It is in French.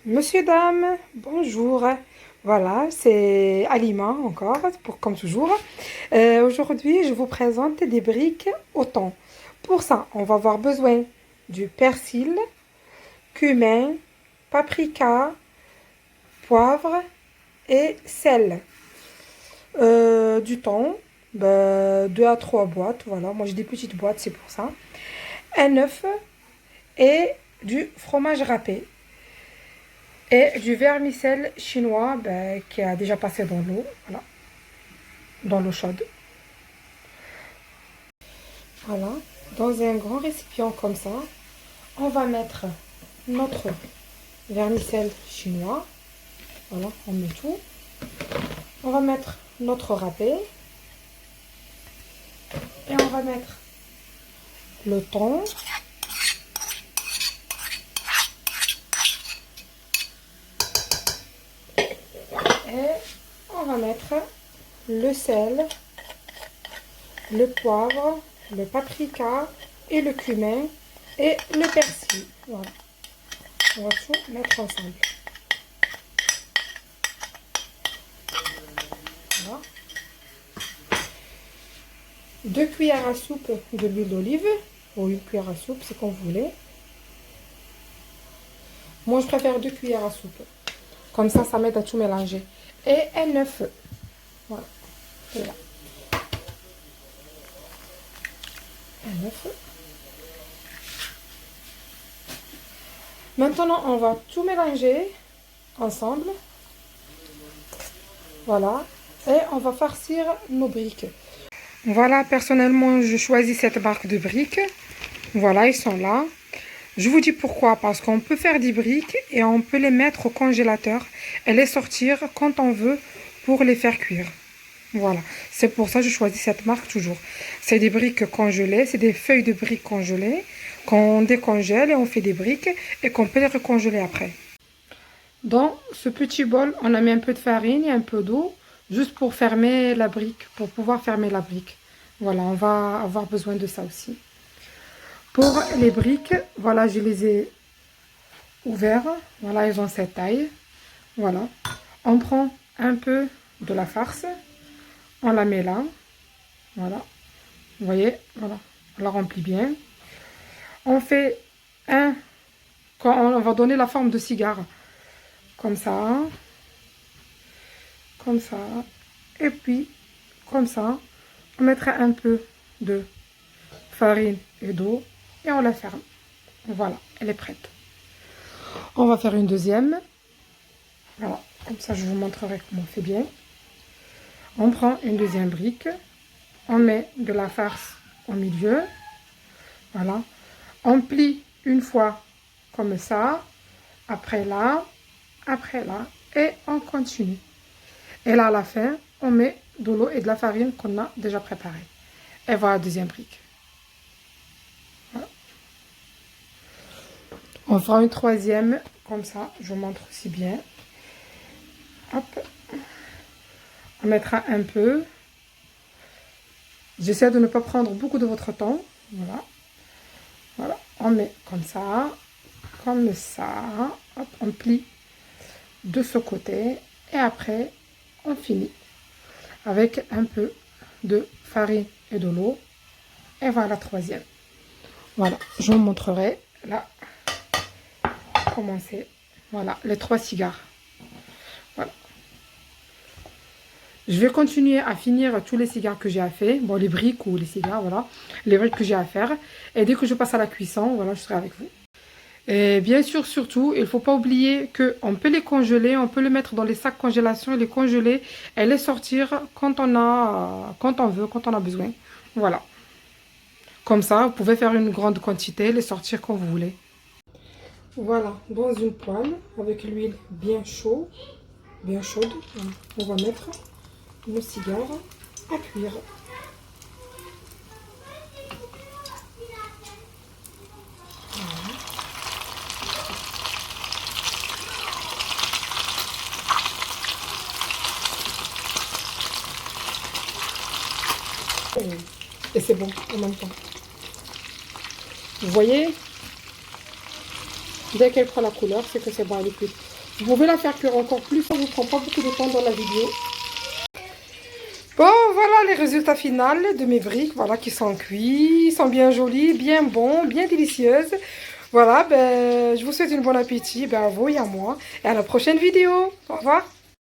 Monsieur, dame, bonjour. Voilà, c'est Alima encore, comme toujours. Aujourd'hui, je vous présente des briques au thon. Pour ça, on va avoir besoin du persil, cumin, paprika, poivre et sel. Du thon, 2 à 3 boîtes, voilà. Moi, j'ai des petites boîtes, c'est pour ça. Un œuf et du fromage râpé. Et du vermicelle chinois qui a déjà passé dans l'eau, voilà, dans l'eau chaude. Voilà, dans un grand récipient comme ça, on va mettre notre vermicelle chinois. Voilà, on met tout. On va mettre notre râpé. Et on va mettre le thon. Et on va mettre le sel, le poivre, le paprika et le cumin et le persil. Voilà. On va tout mettre ensemble. Voilà. 2 cuillères à soupe de l'huile d'olive, ou 1 cuillère à soupe, c'est comme vous voulez. Moi, je préfère 2 cuillères à soupe. Comme ça m'aide à tout mélanger. Et un œuf. Voilà. Et là. Un œuf. Maintenant, on va tout mélanger ensemble. Voilà. Et on va farcir nos briques. Voilà, personnellement, je choisis cette marque de briques. Voilà, ils sont là. Je vous dis pourquoi, parce qu'on peut faire des briques et on peut les mettre au congélateur et les sortir quand on veut pour les faire cuire. Voilà, c'est pour ça que je choisis cette marque toujours. C'est des briques congelées, c'est des feuilles de briques congelées qu'on décongèle et on fait des briques et qu'on peut les recongeler après. Dans ce petit bol, on a mis un peu de farine et un peu d'eau, juste pour fermer la brique, pour pouvoir fermer la brique. Voilà, on va avoir besoin de ça aussi. Pour les briques, voilà, je les ai ouverts. Voilà, ils ont cette taille. Voilà. On prend un peu de la farce. On la met là. Voilà. Vous voyez, voilà. On la remplit bien. On fait quand on va donner la forme de cigare. Comme ça. Comme ça. Et puis, comme ça, on mettra un peu de farine et d'eau. Et on la ferme. Voilà, elle est prête. On va faire une deuxième. Voilà, comme ça je vous montrerai comment on fait bien. On prend une deuxième brique. On met de la farce au milieu. Voilà. On plie une fois comme ça. Après là. Après là. Et on continue. Et là à la fin, on met de l'eau et de la farine qu'on a déjà préparée. Et voilà la deuxième brique. Voilà. On fera une troisième, comme ça, je vous montre aussi bien. Hop. On mettra un peu. J'essaie de ne pas prendre beaucoup de votre temps. Voilà. Voilà. On met comme ça. Comme ça. Hop. On plie de ce côté. Et après, on finit avec un peu de farine et de l'eau. Et voilà la troisième. Voilà. Je vous montrerai là. Comment c'est. Voilà. Les 3 cigares. Voilà. Je vais continuer à finir tous les cigares que j'ai à faire. Bon, les briques ou les cigares, voilà. Les briques que j'ai à faire. Et dès que je passe à la cuisson, voilà, je serai avec vous. Et bien sûr, surtout, il ne faut pas oublier qu'on peut les congeler, on peut les mettre dans les sacs congélation et les congeler et les sortir quand on veut, quand on a besoin. Voilà. Comme ça, vous pouvez faire une grande quantité, les sortir quand vous voulez. Voilà, dans une poêle avec l'huile bien chaude, on va mettre nos cigares à cuire. Et c'est bon en même temps. Vous voyez, Dès qu'elle prend la couleur, c'est que c'est bon, elle est cuite. Vous pouvez la faire cuire encore plus, ça ne vous prend pas beaucoup de temps dans la vidéo. Bon, voilà les résultats finaux de mes briques, voilà, qui sont cuits, ils sont bien jolis, bien bons, bien délicieuses. Voilà, ben, je vous souhaite une bonne appétit, ben, à vous et à moi, et à la prochaine vidéo. Au revoir.